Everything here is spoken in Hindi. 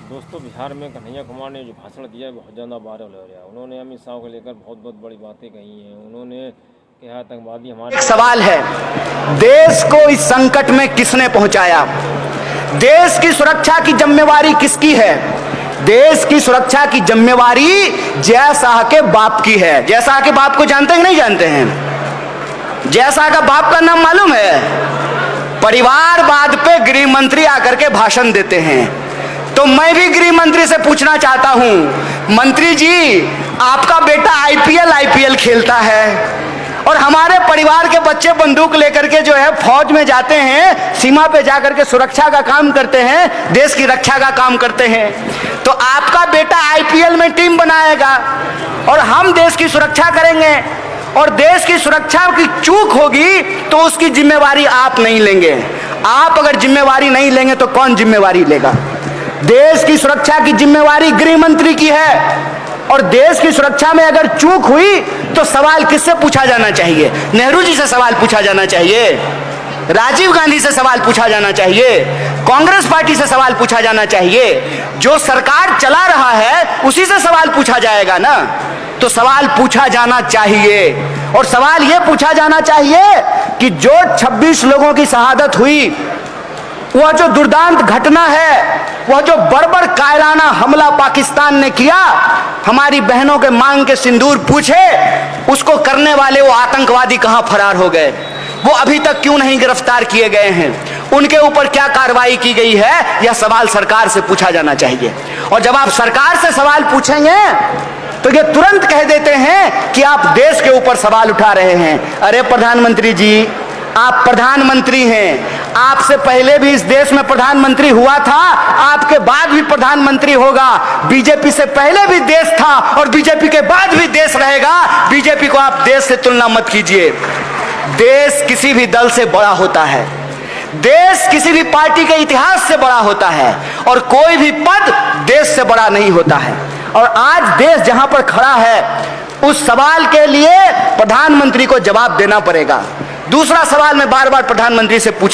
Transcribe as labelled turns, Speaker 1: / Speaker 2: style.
Speaker 1: दोस्तों, बिहार में कन्हैया कुमार ने जो भाषण दिया है बहुत ज़्यादा वायरल हो रहा है। उन्होंने अमित शाह को लेकर बहुत बड़ी बातें कही हैं। उन्होंने कहा आतंकवादी हमारे।
Speaker 2: एक सवाल है, देश को इस संकट में किसने पहुंचाया? देश की सुरक्षा की जिम्मेवारी किसकी है? देश की सुरक्षा की जिम्मेवारी जय शाह के बाप की है। जय शाह के बाप को जानते हैं कि नहीं जानते हैं? जय शाह का बाप का नाम मालूम है? परिवारवाद पे गृह मंत्री आकर के भाषण देते हैं। तो मैं भी गृह मंत्री से पूछना चाहता हूं, मंत्री जी, आपका बेटा आईपीएल खेलता है और हमारे परिवार के बच्चे बंदूक लेकर के जो है फौज में जाते हैं, सीमा पे जाकर के सुरक्षा का काम करते हैं, देश की रक्षा का काम करते हैं। तो आपका बेटा आईपीएल में टीम बनाएगा और हम देश की सुरक्षा करेंगे, और देश की सुरक्षा की चूक होगी तो उसकी जिम्मेवारी आप नहीं लेंगे। आप अगर जिम्मेवारी नहीं लेंगे तो कौन जिम्मेवारी लेगा? देश की सुरक्षा की जिम्मेवारी गृह मंत्री की है, और देश की सुरक्षा में अगर चूक हुई तो सवाल किससे पूछा जाना चाहिए? नेहरू जी से सवाल पूछा जाना चाहिए, राजीव गांधी से सवाल पूछा जाना चाहिए, कांग्रेस पार्टी से सवाल पूछा जाना चाहिए। जो सरकार चला रहा है उसी से सवाल पूछा जाएगा ना। तो सवाल पूछा जाना चाहिए, और सवाल यह पूछा जाना चाहिए कि जो 26 लोगों की शहादत हुई, वह जो दुर्दांत घटना है, वह जो बर्बर कायराना हमला पाकिस्तान ने किया, हमारी बहनों के मांग के सिंदूर पूछे, उसको करने वाले वो आतंकवादी कहां फरार हो गए? वो अभी तक क्यों नहीं गिरफ्तार किए गए हैं? उनके ऊपर क्या कार्रवाई की गई है? यह सवाल सरकार से पूछा जाना चाहिए। और जब आप सरकार से सवाल पूछेंगे तो ये तुरंत कह देते हैं कि आप देश के ऊपर सवाल उठा रहे हैं। अरे प्रधानमंत्री जी, आप प्रधानमंत्री हैं, आपसे पहले भी इस देश में प्रधानमंत्री हुआ था, आपके बाद भी प्रधानमंत्री होगा। बीजेपी से पहले भी देश था और बीजेपी के बाद भी देश रहेगा। बीजेपी को आप देश से तुलना मत कीजिए। देश किसी भी दल से बड़ा होता है, देश किसी भी पार्टी के इतिहास से बड़ा होता है, और कोई भी पद देश से बड़ा नहीं होता है। और आज देश जहां पर खड़ा है, उस सवाल के लिए प्रधानमंत्री को जवाब देना पड़ेगा। दूसरा सवाल मैं बार बार प्रधानमंत्री से पूछ